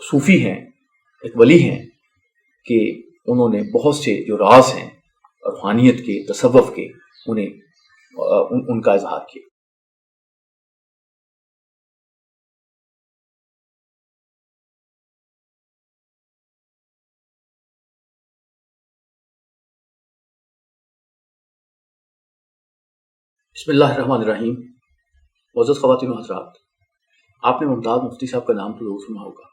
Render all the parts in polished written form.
صوفی ہیں، ایک ولی ہیں کہ انہوں نے بہت سے جو راز ہیں روحانیت کے، تصوف کے، ان کا اظہار کیا۔ بسم اللہ الرحمن الرحیم۔ معزز خواتین و حضرات، آپ نے ممتاز مفتی صاحب کا نام تو ضرور سنا ہوگا۔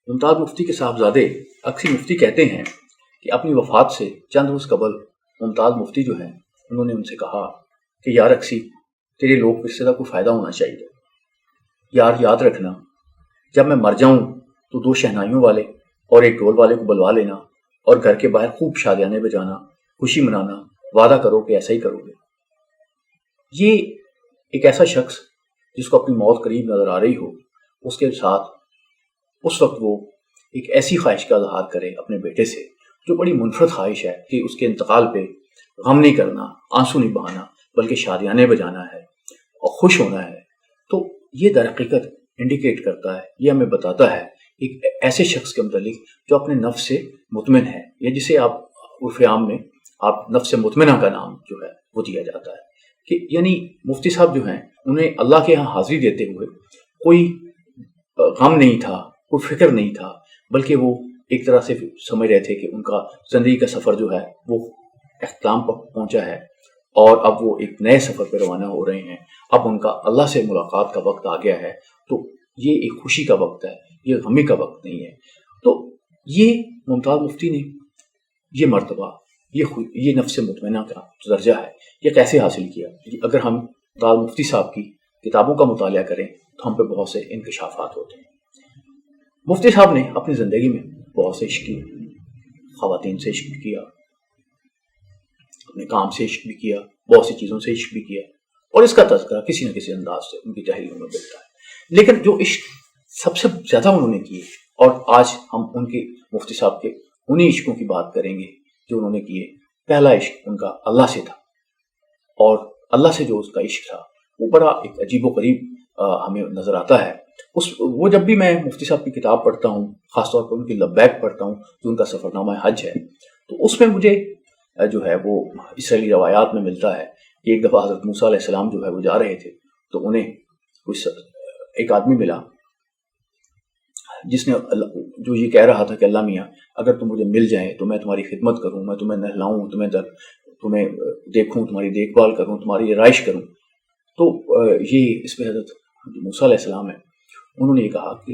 ممتاز مفتی کے صاحبزادے اکسی مفتی کہتے ہیں کہ اپنی وفات سے چند روز قبل ممتاز مفتی جو ہیں انہوں نے ان سے کہا کہ یار اکسی، تیرے لوگ ورثے کا کوئی فائدہ ہونا چاہیے، یار یاد رکھنا جب میں مر جاؤں تو 2 شہنائیوں والے اور ایک ڈھول والے کو بلوا لینا اور گھر کے باہر خوب شادیانے بجانا، خوشی منانا، وعدہ کرو کہ ایسا ہی کرو گے۔ یہ ایک ایسا شخص جس کو اپنی موت قریب نظر آ رہی ہو، اس کے ساتھ اس وقت وہ ایک ایسی خواہش کا اظہار کرے اپنے بیٹے سے جو بڑی منفرد خواہش ہے کہ اس کے انتقال پہ غم نہیں کرنا، آنسو نہیں بہانا، بلکہ شادیانے بجانا ہے اور خوش ہونا ہے، تو یہ در حقیقت انڈیکیٹ کرتا ہے، یہ ہمیں بتاتا ہے ایک ایسے شخص کے متعلق جو اپنے نفس سے مطمئن ہے، یا جسے آپ عرف عام میں آپ نفس مطمئنہ کا نام جو ہے وہ دیا جاتا ہے، کہ یعنی مفتی صاحب جو ہیں انہیں اللہ کے ہاں حاضری دیتے ہوئے کوئی غم نہیں تھا، کوئی فکر نہیں تھا، بلکہ وہ ایک طرح سے سمجھ رہے تھے کہ ان کا زندگی کا سفر جو ہے وہ اختتام پر پہنچا ہے اور اب وہ ایک نئے سفر پہ روانہ ہو رہے ہیں، اب ان کا اللہ سے ملاقات کا وقت آ گیا ہے، تو یہ ایک خوشی کا وقت ہے، یہ غمی کا وقت نہیں ہے۔ تو یہ ممتاز مفتی نے یہ مرتبہ، یہ نفس مطمئنہ کا درجہ ہے، یہ کیسے حاصل کیا؟ اگر ہم ممتاز مفتی صاحب کی کتابوں کا مطالعہ کریں تو ہم پہ بہت سے انکشافات ہوتے ہیں۔ مفتی صاحب نے اپنی زندگی میں بہت سے عشق کیے، خواتین سے عشق بھی کیا، اپنے کام سے عشق بھی کیا، بہت سی چیزوں سے عشق بھی کیا، اور اس کا تذکرہ کسی نہ کسی انداز سے ان کی تحریروں میں ملتا ہے۔ لیکن جو عشق سب سے زیادہ انہوں نے کیے، اور آج ہم ان کے مفتی صاحب کے انہی عشقوں کی بات کریں گے جو انہوں نے کیے۔ پہلا عشق ان کا اللہ سے تھا، اور اللہ سے جو اس کا عشق تھا وہ بڑا ایک عجیب و غریب ہمیں نظر آتا ہے۔ وہ جب بھی میں مفتی صاحب کی کتاب پڑھتا ہوں، خاص طور پر ان کی لبیک پڑھتا ہوں جو ان کا سفر نامہ حج ہے، تو اس میں مجھے جو ہے وہ اسرائیلی روایات میں ملتا ہے کہ ایک دفعہ حضرت موسیٰ علیہ السلام جو ہے وہ جا رہے تھے، تو انہیں ایک آدمی ملا جس نے جو یہ کہہ رہا تھا کہ اللہ میاں اگر تم مجھے مل جائیں تو میں تمہاری خدمت کروں، میں تمہیں نہلاؤں، تمہیں دیکھوں، تمہاری دیکھ بھال کروں، تمہاری رہائش کروں۔ تو یہ اس پہ حضرت موسیٰ علیہ السلام ہے، انہوں نے یہ کہا کہ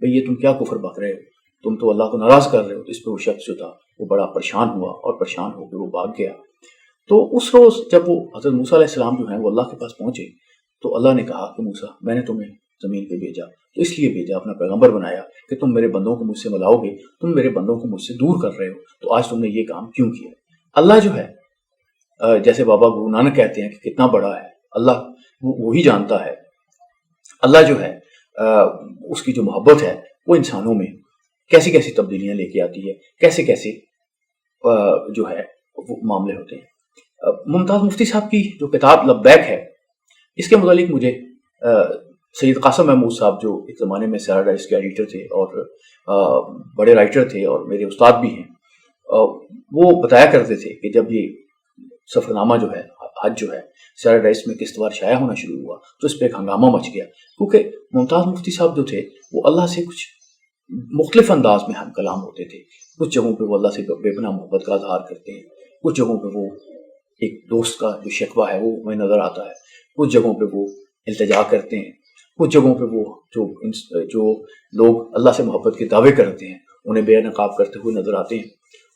بھئی یہ تم کیا کفر بک رہے ہو، تم تو اللہ کو ناراض کر رہے ہو۔ اس پہ وہ شخص جو تھا وہ بڑا پریشان ہوا، اور پریشان ہو کے وہ بھاگ گیا۔ تو اس روز جب وہ حضرت موسیٰ علیہ السلام جو ہیں وہ اللہ کے پاس پہنچے، تو اللہ نے کہا کہ موسیٰ میں نے تمہیں زمین پہ بھیجا، تو اس لیے بھیجا، اپنا پیغمبر بنایا کہ تم میرے بندوں کو مجھ سے ملاؤ گے، تم میرے بندوں کو مجھ سے دور کر رہے ہو، تو آج تم نے یہ کام کیوں کیا؟ اللہ جو ہے جیسے بابا گرو نانک کہتے ہیں کہ کتنا بڑا ہے اللہ، وہی جانتا ہے۔ اللہ جو ہے اس کی جو محبت ہے وہ انسانوں میں کیسی کیسی تبدیلیاں لے کے آتی ہے، کیسے کیسے جو ہے وہ معاملے ہوتے ہیں۔ ممتاز مفتی صاحب کی جو کتاب لبیک ہے، اس کے متعلق مجھے سید قاسم محمود صاحب جو ایک زمانے میں سیرا ڈائس کے ایڈیٹر تھے اور بڑے رائٹر تھے اور میرے استاد بھی ہیں، وہ بتایا کرتے تھے کہ جب یہ سفر نامہ جو ہے حج جو ہے سیرا ڈائس میں قسط وار شائع ہونا شروع ہوا تو اس پہ ایک ہنگامہ مچ گیا، کیونکہ ممتاز مفتی صاحب جو تھے وہ اللہ سے کچھ مختلف انداز میں ہم کلام ہوتے تھے۔ کچھ جگہوں پہ وہ اللہ سے بے پناہ محبت کا اظہار کرتے ہیں، کچھ جگہوں پہ وہ ایک دوست کا جو شکوہ ہے وہ ہمیں نظر آتا ہے، کچھ جگہوں پہ وہ التجا کرتے ہیں، کچھ جگہوں پہ وہ جو لوگ اللہ سے محبت کے دعوے کرتے ہیں انہیں بے نقاب کرتے ہوئے نظر آتے ہیں۔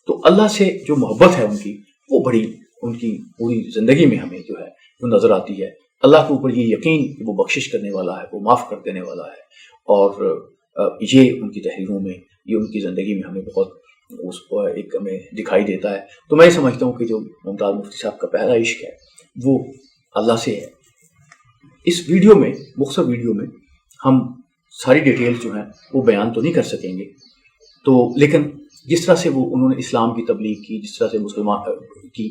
تو اللہ سے جو محبت ہے ان کی، وہ بڑی ان کی پوری زندگی میں ہمیں جو ہے وہ نظر آتی ہے۔ اللہ کے اوپر یہ یقین کہ وہ بخشش کرنے والا ہے، وہ معاف کر دینے والا ہے، اور یہ ان کی تحریروں میں، یہ ان کی زندگی میں ہمیں بہت ایک ہمیں دکھائی دیتا ہے۔ تو میں یہ سمجھتا ہوں کہ جو ممتاز مفتی صاحب کا پہلا عشق ہے وہ اللہ سے ہے۔ اس ویڈیو میں، مختصر ویڈیو میں ہم ساری ڈیٹیلز جو ہیں وہ بیان تو نہیں کر سکیں گے، تو لیکن جس طرح سے وہ انہوں نے اسلام کی تبلیغ کی، جس طرح سے مسلمان کی،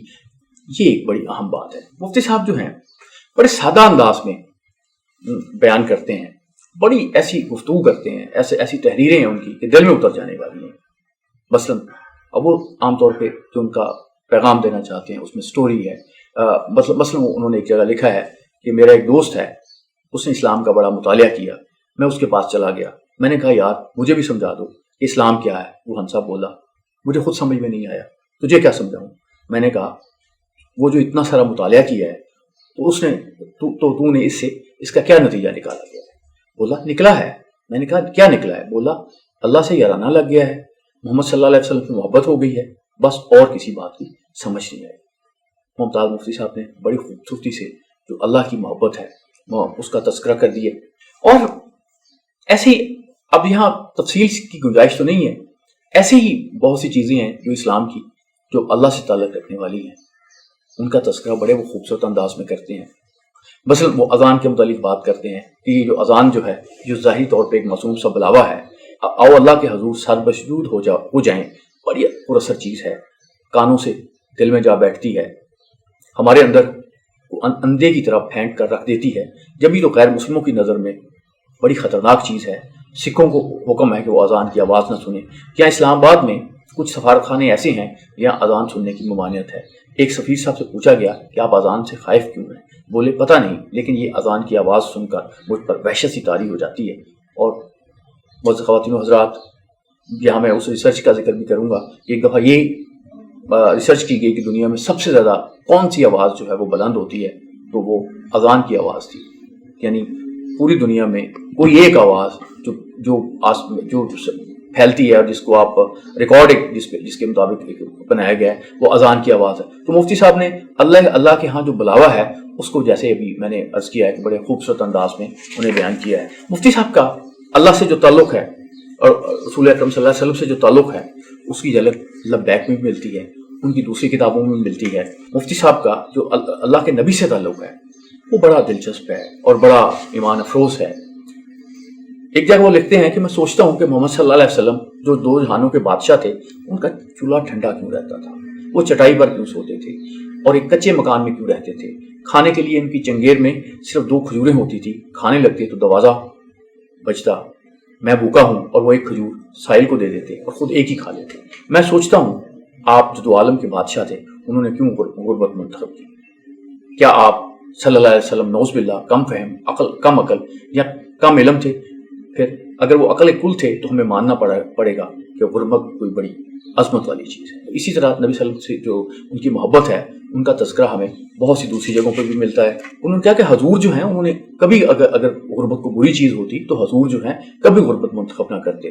یہ ایک بڑی اہم بات ہے۔ مفتی صاحب جو ہیں بڑے سادہ انداز میں بیان کرتے ہیں، بڑی ایسی گفتگو کرتے ہیں، ایسی تحریریں ہیں ان کی کہ دل میں اتر جانے والی ہیں. مثلاً اب وہ عام طور پہ جو ان کا پیغام دینا چاہتے ہیں اس میں سٹوری ہے. مثلاً انہوں نے ایک جگہ لکھا ہے کہ میرا ایک دوست ہے، اس نے اسلام کا بڑا مطالعہ کیا، میں اس کے پاس چلا گیا، میں نے کہا یار مجھے بھی سمجھا دو کہ اسلام کیا ہے. وہ ہنسا بولا مجھے خود سمجھ میں نہیں آیا، تجھے کیا سمجھاؤں. میں نے کہا وہ جو اتنا سارا مطالعہ کیا ہے تو اس نے تو نے اس کا کیا نتیجہ نکالا گیا ہے. بولا نکلا ہے. میں نے کہا کیا نکلا ہے. بولا اللہ سے یارانہ لگ گیا ہے، محمد صلی اللہ علیہ وسلم کی محبت ہو گئی ہے، بس اور کسی بات کی سمجھ نہیں آئی. ممتاز مفتی صاحب نے بڑی خوبصورتی سے جو اللہ کی محبت ہے اس کا تذکرہ کر دیا. اور ایسی اب یہاں تفصیل کی گنجائش تو نہیں ہے، ایسی ہی بہت سی چیزیں ہیں جو اسلام کی جو اللہ سے تعلق رکھنے والی ہیں، ان کا تذکرہ بڑے وہ خوبصورت انداز میں کرتے ہیں. مثلا وہ اذان کے متعلق بات کرتے ہیں کہ یہ جو اذان جو ہے جو ظاہری طور پہ ایک معصوم سا بلاوا ہے، آؤ اللہ کے حضور سر بسجود ہو جائیں، بڑی پر اثر چیز ہے، کانوں سے دل میں جا بیٹھتی ہے، ہمارے اندر اندھے کی طرح پھینک کر رکھ دیتی ہے. جبھی تو غیر مسلموں کی نظر میں بڑی خطرناک چیز ہے. سکھوں کو حکم ہے کہ وہ اذان کی آواز نہ سنیں. کیا اسلام آباد میں کچھ سفارت خانے ایسے ہیں جہاں اذان سننے کی ممانعت ہے؟ ایک سفیر صاحب سے پوچھا گیا کہ آپ اذان سے خائف کیوں ہیں؟ بولے پتہ نہیں، لیکن یہ اذان کی آواز سن کر مجھ پر وحشت سی طاری ہو جاتی ہے. اور بہت خواتین و حضرات، یہاں میں اس ریسرچ کا ذکر بھی کروں گا. ایک دفعہ یہ ریسرچ کی گئی کہ دنیا میں سب سے زیادہ کون سی آواز جو ہے وہ بلند ہوتی ہے، تو وہ اذان کی آواز تھی. یعنی پوری دنیا میں کوئی ایک آواز جو پھیلتی ہے اور جس کو آپ ریکارڈ جس کے مطابق بنایا گیا ہے وہ اذان کی آواز ہے. تو مفتی صاحب نے اللہ کے ہاں جو بلاوا ہے اس کو جیسے ابھی میں نے عرض کیا ہے کہ بڑے خوبصورت انداز میں انہیں بیان کیا ہے. مفتی صاحب کا اللہ سے جو تعلق ہے اور رسول اکرم صلی اللہ علیہ وسلم سے جو تعلق ہے اس کی جھلک لبیک میں بھی ملتی ہے، ان کی دوسری کتابوں میں ملتی ہے. مفتی صاحب کا جو اللہ کے نبی سے تعلق ہے وہ بڑا دلچسپ ہے اور بڑا ایمان افروز ہے. ایک جگہ وہ لکھتے ہیں کہ میں سوچتا ہوں کہ محمد صلی اللہ علیہ وسلم جو دو جہانوں کے بادشاہ تھے، ان کا چولہا ٹھنڈا کیوں رہتا تھا، وہ چٹائی پر کیوں سوتے تھے اور ایک کچے مکان میں کیوں رہتے تھے. کھانے کے لیے ان کی چنگیر میں صرف 2 کھجوریں ہوتی تھی، کھانے لگتے تو دروازہ بجتا، میں بھوکا ہوں، اور وہ ایک کھجور سائل کو دے دیتے اور خود ایک ہی کھا لیتے. میں سوچتا ہوں آپ جو 2 عالم کے بادشاہ تھے انہوں نے کیوں غربت منتخب کی. کیا آپ صلی اللہ علیہ وسلم نعوذ باللہ کم فہم، کم عقل یا کم علم تھے؟ پھر اگر وہ عقل کل تھے تو ہمیں ماننا پڑے گا کہ غربت کوئی بڑی عظمت والی چیز ہے. اسی طرح نبی صلی اللہ علیہ وسلم سے جو ان کی محبت ہے ان کا تذکرہ ہمیں بہت سی دوسری جگہوں پہ بھی ملتا ہے. انہوں نے کہا کہ حضور جو ہیں انہوں نے کبھی اگر غربت کو بری چیز ہوتی تو حضور جو ہیں کبھی غربت منتخب نہ کرتے.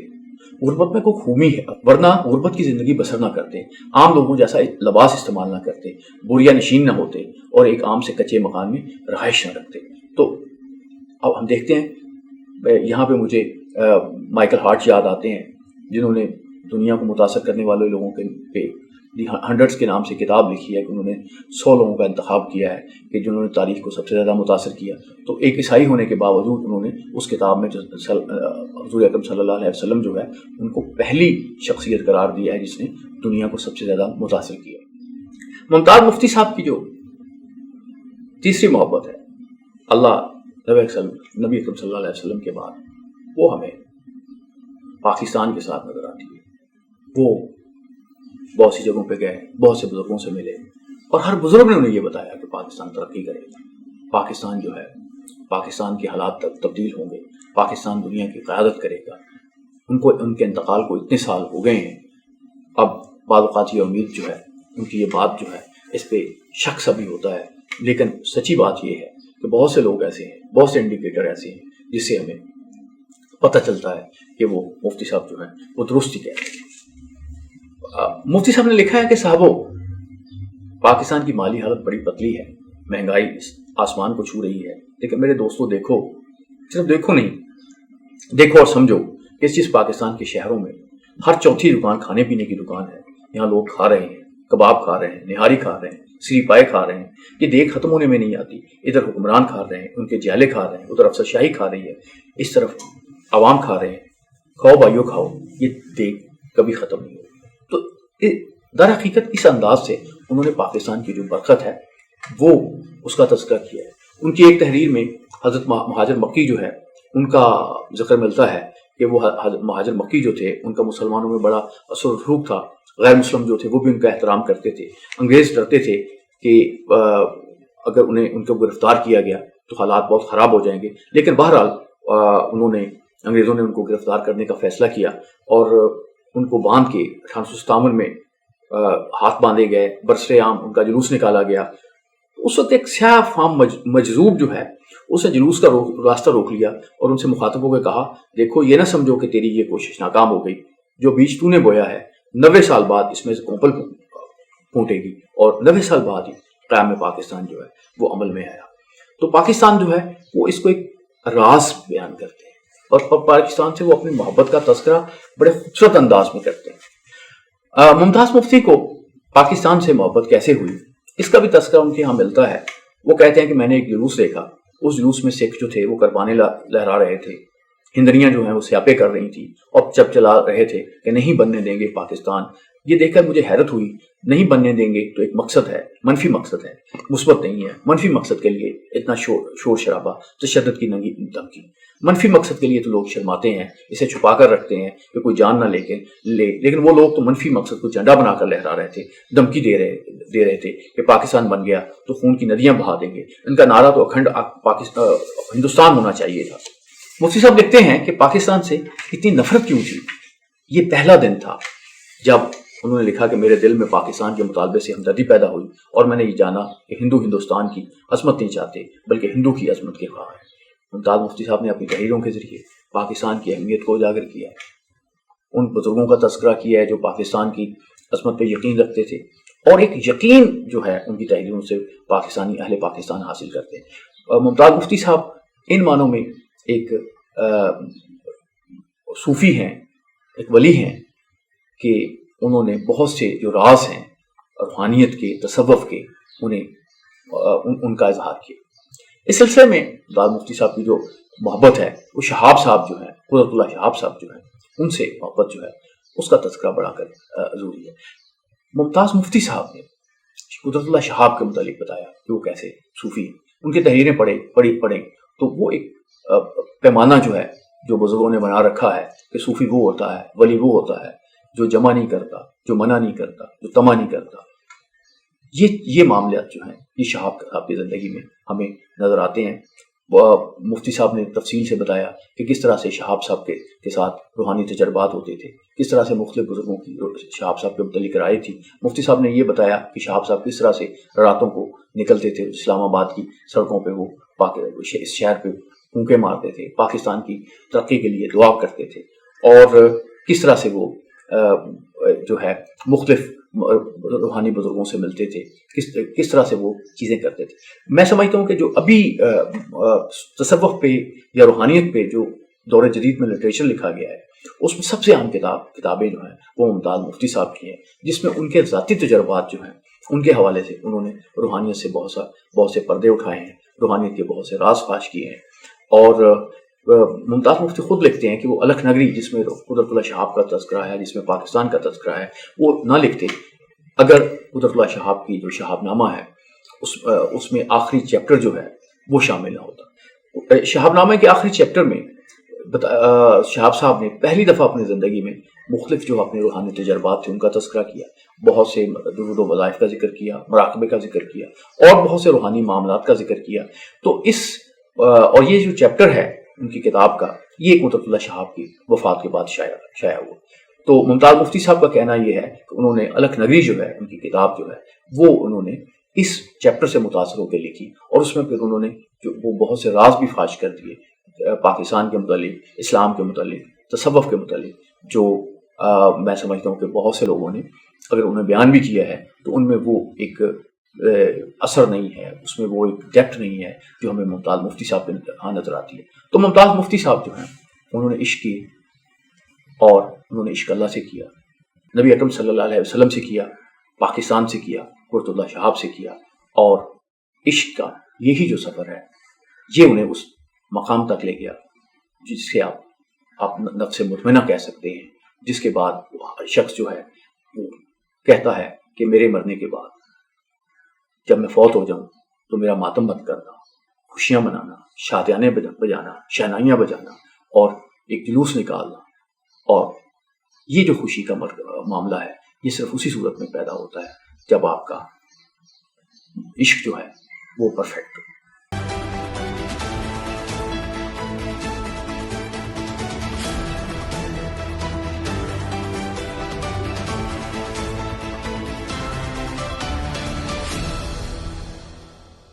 غربت میں کوئی خومی ہے، ورنہ غربت کی زندگی بسر نہ کرتے، عام لوگوں جیسا لباس استعمال نہ کرتے، بوریا نشین نہ ہوتے اور ایک عام سے کچے مکان میں رہائش نہ رکھتے. تو اب ہم دیکھتے ہیں یہاں پہ مجھے مائیکل ہارٹ یاد آتے ہیں جنہوں نے دنیا کو متاثر کرنے والے لوگوں کے پہ دی ہنڈریڈس کے نام سے کتاب لکھی ہے کہ انہوں نے 100 لوگوں کا انتخاب کیا ہے کہ جنہوں نے تاریخ کو سب سے زیادہ متاثر کیا. تو ایک عیسائی ہونے کے باوجود انہوں نے اس کتاب میں حضور اکرم صلی اللہ علیہ وسلم جو ہے ان کو پہلی شخصیت قرار دیا ہے جس نے دنیا کو سب سے زیادہ متاثر کیا. ممتاز مفتی صاحب کی جو تیسری محبت ہے اللہ نبی اکرم صلی اللہ علیہ وسلم کے بعد، وہ ہمیں پاکستان کے ساتھ نظر آتی ہے. وہ بہت سی جگہوں پہ گئے، بہت سے بزرگوں سے ملے اور ہر بزرگ نے انہیں یہ بتایا کہ پاکستان ترقی کرے گا، پاکستان جو ہے پاکستان کے حالات تبدیل ہوں گے، پاکستان دنیا کی قیادت کرے گا. ان کے انتقال کو اتنے سال ہو گئے ہیں، اب بعض اوقات یہ امید جو ہے ان کی یہ بات جو ہے اس پہ شک سا بھی ہوتا ہے، لیکن سچی بات یہ ہے کہ بہت سے لوگ ایسے ہیں، بہت سے انڈیکیٹر ایسے ہیں جس سے ہمیں پتہ چلتا ہے کہ وہ مفتی صاحب جو ہیں وہ درست ہی کہہ رہے ہیں. مفتی صاحب نے لکھا ہے کہ صاحبو، پاکستان کی مالی حالت بڑی پتلی ہے، مہنگائی آسمان کو چھو رہی ہے، لیکن میرے دوستو دیکھو، صرف دیکھو نہیں، دیکھو اور سمجھو کہ جس پاکستان کے شہروں میں ہر چوتھی دکان کھانے پینے کی دکان ہے، یہاں لوگ کھا رہے ہیں، کباب کھا رہے ہیں، نہاری کھا رہے ہیں، سری پائے کھا رہے ہیں، یہ دیکھ ختم ہونے میں نہیں آتی. ادھر حکمران کھا رہے ہیں، ان کے جیلے کھا رہے ہیں، ادھر افسر شاہی کھا رہی ہے، اس طرف عوام کھا رہے ہیں. کھاؤ بھائیو کھاؤ، یہ دیکھ کبھی ختم نہیں ہوگی. تو در حقیقت اس انداز سے انہوں نے پاکستان کی جو برکت ہے وہ اس کا تذکرہ کیا ہے. ان کی ایک تحریر میں حضرت مہاجر مکی جو ہے ان کا ذکر ملتا ہے کہ وہ مہاجر مکی جو تھے ان کا مسلمانوں میں بڑا اثر و رسوخ تھا، غیر مسلم جو تھے وہ بھی ان کا احترام کرتے تھے، انگریز ڈرتے تھے کہ اگر ان کو گرفتار کیا گیا تو حالات بہت خراب ہو جائیں گے، لیکن بہرحال انگریزوں نے ان کو گرفتار کرنے کا فیصلہ کیا اور ان کو باندھ کے 1857 میں ہاتھ باندھے گئے، برسر عام ان کا جلوس نکالا گیا۔ اس وقت ایک سیاہ فام مجذوب جو ہے اس نے جلوس کا راستہ روک لیا اور ان سے مخاطبوں کو کہا، دیکھو یہ نہ سمجھو کہ تیری یہ کوشش ناکام ہو گئی، جو بیج تو نے بویا ہے 90 سال بعد اس میں سے کوپل پھوٹے گی اور 90 سال بعد ہی قیام پاکستان جو ہے وہ عمل میں آیا۔ تو پاکستان جو ہے وہ اس کو ایک راز بیان کرتے ہیں اور پاکستان سے وہ اپنی محبت کا تذکرہ بڑے خوبصورت انداز میں کرتے ہیں۔ ممتاز مفتی کو پاکستان سے محبت کیسے ہوئی اس کا بھی تذکرہ ان کے یہاں ملتا ہے۔ وہ کہتے ہیں کہ میں نے ایک جلوس دیکھا، اس جلوس میں سکھ جو تھے وہ کربانے لہرا رہے تھے، ہندریاں جو ہیں وہ سیاپے کر رہی تھیں اور چپ چلا رہے تھے کہ نہیں بننے دیں گے پاکستان۔ یہ دیکھ کر مجھے حیرت ہوئی، نہیں بننے دیں گے تو ایک مقصد ہے، منفی مقصد ہے، مثبت نہیں ہے۔ منفی مقصد کے لیے اتنا شور شرابہ، تشدد کی ننگی دھمکی۔ منفی مقصد کے لیے تو لوگ شرماتے ہیں، اسے چھپا کر رکھتے ہیں کہ کوئی جان نہ لیکن وہ لوگ تو منفی مقصد کو جھنڈا بنا کر لہرا رہے تھے، دھمکی دے رہے تھے کہ پاکستان بن گیا تو خون کی ندیاں بہا دیں گے۔ ان کا نعرہ تو اکھنڈ ہندوستان ہونا چاہیے تھا۔ مفتی صاحب لکھتے ہیں کہ پاکستان سے اتنی نفرت کیوں تھی؟ یہ پہلا دن تھا جب انہوں نے لکھا کہ میرے دل میں پاکستان کے مطالبے سے ہمدردی پیدا ہوئی اور میں نے یہ جانا کہ ہندوستان کی عظمت نہیں چاہتے بلکہ ہندو کی عظمت کے خواہاں ہیں۔ ممتاز مفتی صاحب نے اپنی تحریروں کے ذریعے پاکستان کی اہمیت کو اجاگر کیا ہے، ان بزرگوں کا تذکرہ کیا ہے جو پاکستان کی عظمت پہ یقین رکھتے تھے اور ایک یقین جو ہے ان کی تحریروں سے اہل پاکستان حاصل کرتے ہیں۔ ممتاز مفتی صاحب ان معنوں میں ایک صوفی ہیں، ایک ولی ہیں کہ انہوں نے بہت سے جو راز ہیں روحانیت کے، تصوف کے، ان کا اظہار کیا۔ اس سلسلے میں ممتاز مفتی صاحب کی جو محبت ہے وہ شہاب صاحب جو ہیں، قدرت اللہ شہاب صاحب جو ہیں، ان سے محبت جو ہے اس کا تذکرہ بڑھا کر ضروری ہے۔ ممتاز مفتی صاحب نے قدرت اللہ شہاب کے متعلق بتایا کہ وہ کیسے صوفی ہیں۔ ان کی تحریریں پڑھیں تو وہ ایک پیمانہ جو ہے جو بزرگوں نے بنا رکھا ہے کہ صوفی وہ ہوتا ہے، ولی وہ ہوتا ہے جو جمع نہیں کرتا، جو منع نہیں کرتا، جو طمع نہیں کرتا۔ یہ معاملات جو ہیں یہ شہاب صاحب کی زندگی میں ہمیں نظر آتے ہیں۔ مفتی صاحب نے تفصیل سے بتایا کہ کس طرح سے شہاب صاحب کے ساتھ روحانی تجربات ہوتے تھے، کس طرح سے مختلف بزرگوں کی شہاب صاحب کے متعلق رائے تھی۔ مفتی صاحب نے یہ بتایا کہ شہاب صاحب کس طرح سے راتوں کو نکلتے تھے، اسلام آباد کی سڑکوں پہ وہ اس شہر پہ پھونکے مارتے تھے، پاکستان کی ترقی کے لیے دعا کرتے تھے، اور کس طرح سے وہ جو ہے مختلف روحانی بزرگوں سے ملتے تھے، کس طرح سے وہ چیزیں کرتے تھے۔ میں سمجھتا ہوں کہ جو ابھی تصوف پہ یا روحانیت پہ جو دور جدید میں لٹریچر لکھا گیا ہے اس میں سب سے اہم کتابیں جو ہیں وہ ممتاز مفتی صاحب کی ہیں، جس میں ان کے ذاتی تجربات جو ہیں ان کے حوالے سے انہوں نے روحانیت سے بہت سے پردے اٹھائے ہیں، روحانیت کے بہت سے راز فاش کیے ہیں۔ اور ممتاز مفتی خود لکھتے ہیں کہ وہ الکھ نگری جس میں قدرت اللہ شہاب کا تذکرہ ہے، جس میں پاکستان کا تذکرہ ہے، وہ نہ لکھتے اگر قدرت اللہ شہاب کی جو شہاب نامہ ہے اس میں آخری چیپٹر جو ہے وہ شامل نہ ہوتا۔ شہاب نامہ کے آخری چیپٹر میں شہاب صاحب نے پہلی دفعہ اپنی زندگی میں مختلف جو اپنے روحانی تجربات تھے ان کا تذکرہ کیا، بہت سے درود و وظائف کا ذکر کیا، مراقبے کا ذکر کیا اور بہت سے روحانی معاملات کا ذکر کیا۔ تو اور یہ جو چیپٹر ہے ان کی کتاب کا یہ قدرت اللہ شہاب کی وفات کے بعد شائع ہوا۔ تو ممتاز مفتی صاحب کا کہنا یہ ہے کہ انہوں نے الکھ نگری جو ہے ان کی کتاب جو ہے وہ انہوں نے اس چیپٹر سے متاثر ہو کے لکھی اور اس میں پھر انہوں نے جو وہ بہت سے راز بھی فاش کر دیے پاکستان کے متعلق، اسلام کے متعلق، تصوف کے متعلق، جو میں سمجھتا ہوں کہ بہت سے لوگوں نے اگر انہیں بیان بھی کیا ہے تو ان میں وہ ایک اثر نہیں ہے، اس میں وہ ایک ڈیپتھ نہیں ہے جو ہمیں ممتاز مفتی صاحب کے ہاں نظر آتی ہے۔ تو ممتاز مفتی صاحب جو ہیں انہوں نے عشق کیے اور انہوں نے عشق اللہ سے کیا، نبی اکرم صلی اللہ علیہ وسلم سے کیا، پاکستان سے کیا، قدرت اللہ شہاب سے کیا، اور عشق کا یہی جو سفر ہے یہ انہیں اس مقام تک لے گیا جس سے آپ نفس مطمئنہ کہہ سکتے ہیں، جس کے بعد شخص جو ہے وہ کہتا ہے کہ میرے مرنے کے بعد جب میں فوت ہو جاؤں تو میرا ماتم مت کرنا، خوشیاں منانا، شادیانے بجانا، شہنائیاں بجانا اور ایک جلوس نکالنا، اور یہ جو خوشی کا معاملہ ہے یہ صرف اسی صورت میں پیدا ہوتا ہے جب آپ کا عشق جو ہے وہ پرفیکٹ ہو۔